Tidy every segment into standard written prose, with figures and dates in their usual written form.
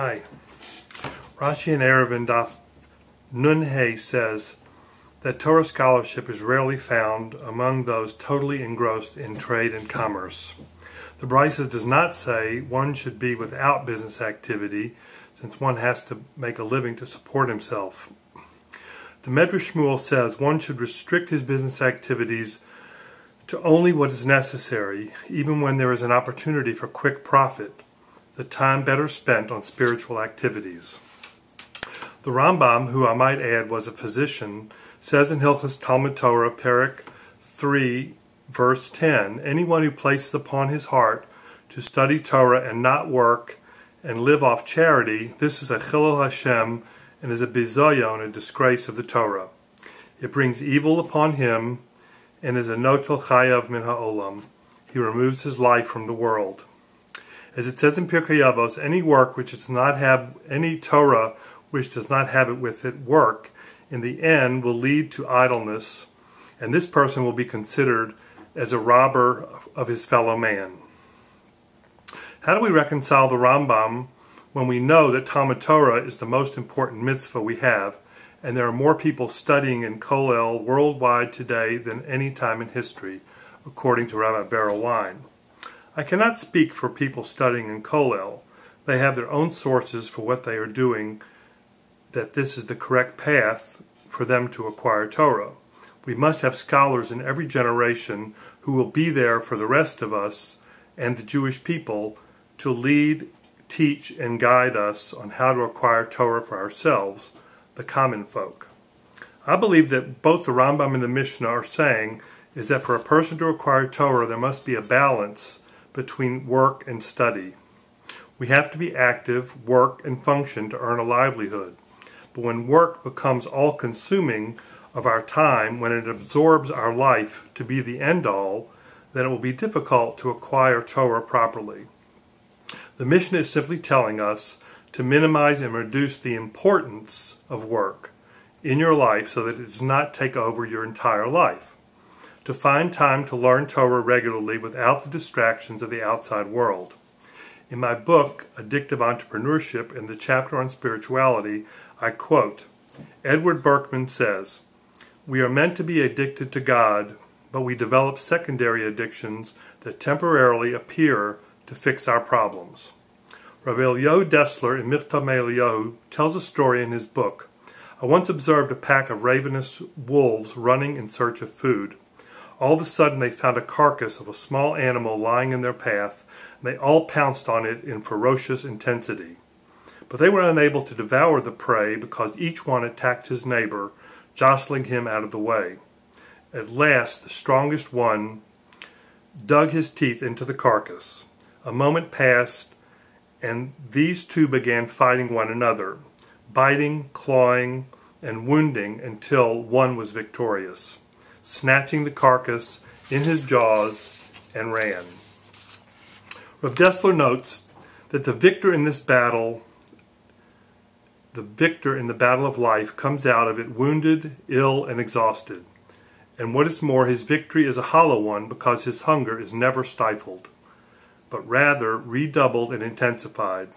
Hi. Rashi in Eruvin Daf Nun Hey says that Torah scholarship is rarely found among those totally engrossed in trade and commerce. The Brisa does not say one should be without business activity, since one has to make a living to support himself. The Medrash Shmuel says one should restrict his business activities to only what is necessary, even when there is an opportunity for quick profit, the time better spent on spiritual activities. The Rambam, who I might add was a physician, says in Hilchos Talmud Torah, Perek 3, verse 10, anyone who places upon his heart to study Torah and not work and live off charity, this is a Chilul Hashem and is a bizayon, a disgrace of the Torah. It brings evil upon him and is a notel chayav min ha'olam. He removes his life from the world. As it says in Pirkei Avos, any work which does not have any Torah which does not have it with it work, in the end will lead to idleness, and this person will be considered as a robber of his fellow man. How do we reconcile the Rambam when we know that Talmud Torah is the most important mitzvah we have, and there are more people studying in Kollel worldwide today than any time in history, according to Rabbi Beryl Wein? I cannot speak for people studying in Kollel. They have their own sources for what they are doing, that this is the correct path for them to acquire Torah. We must have scholars in every generation who will be there for the rest of us and the Jewish people to lead, teach, and guide us on how to acquire Torah for ourselves, the common folk. I believe that both the Rambam and the Mishnah are saying is that for a person to acquire Torah there must be a balance between work and study. We have to be active, work, and function to earn a livelihood. But when work becomes all-consuming of our time, when it absorbs our life to be the end-all, then it will be difficult to acquire Torah properly. The Mishnah is simply telling us to minimize and reduce the importance of work in your life so that it does not take over your entire life. To find time to learn Torah regularly without the distractions of the outside world. In my book, Addictive Entrepreneurship, in the chapter on spirituality, I quote, Edward Berkman says, "We are meant to be addicted to God, but we develop secondary addictions that temporarily appear to fix our problems." Rabbi Eliyahu Dessler in Michtav Eliyahu tells a story in his book. I once observed a pack of ravenous wolves running in search of food. All of a sudden they found a carcass of a small animal lying in their path, and they all pounced on it in ferocious intensity. But they were unable to devour the prey because each one attacked his neighbor, jostling him out of the way. At last the strongest one dug his teeth into the carcass. A moment passed, and these two began fighting one another, biting, clawing, and wounding until one was victorious, snatching the carcass in his jaws and ran. Rav Dessler notes that the victor in the battle of life comes out of it wounded, ill, and exhausted. And what is more, his victory is a hollow one because his hunger is never stifled, but rather redoubled and intensified.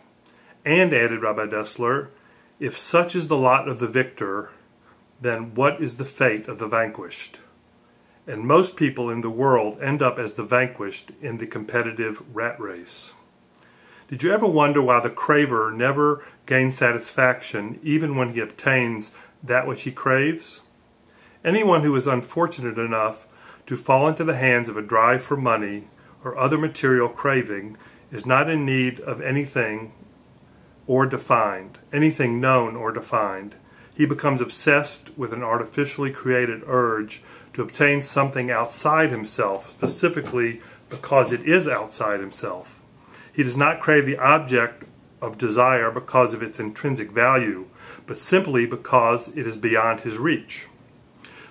And, added Rabbi Dessler, if such is the lot of the victor, then what is the fate of the vanquished? And most people in the world end up as the vanquished in the competitive rat race. Did you ever wonder why the craver never gains satisfaction even when he obtains that which he craves? Anyone who is unfortunate enough to fall into the hands of a drive for money or other material craving is not in need of anything known or defined. He becomes obsessed with an artificially created urge to obtain something outside himself, specifically because it is outside himself. He does not crave the object of desire because of its intrinsic value, but simply because it is beyond his reach.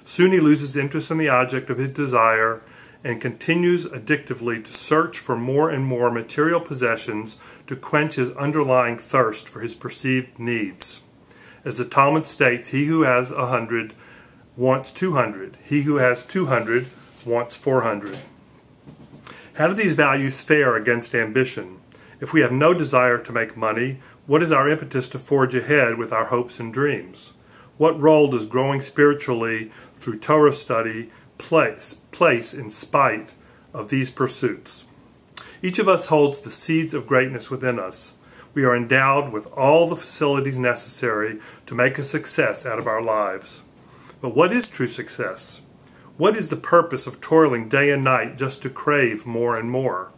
Soon he loses interest in the object of his desire and continues addictively to search for more and more material possessions to quench his underlying thirst for his perceived needs. As the Talmud states, he who has 100 wants 200. He who has 200 wants 400. How do these values fare against ambition? If we have no desire to make money, What is our impetus to forge ahead with our hopes and dreams? What role does growing spiritually through Torah study place in spite of these pursuits? Each of us holds the seeds of greatness within us. We are endowed with all the facilities necessary to make a success out of our lives. But what is true success? What is the purpose of toiling day and night just to crave more and more?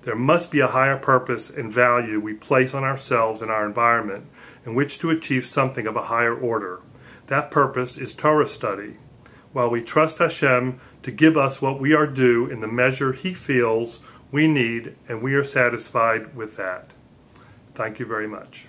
There must be a higher purpose and value we place on ourselves and our environment in which to achieve something of a higher order. That purpose is Torah study. While we trust Hashem to give us what we are due in the measure He feels we need, and we are satisfied with that. Thank you very much.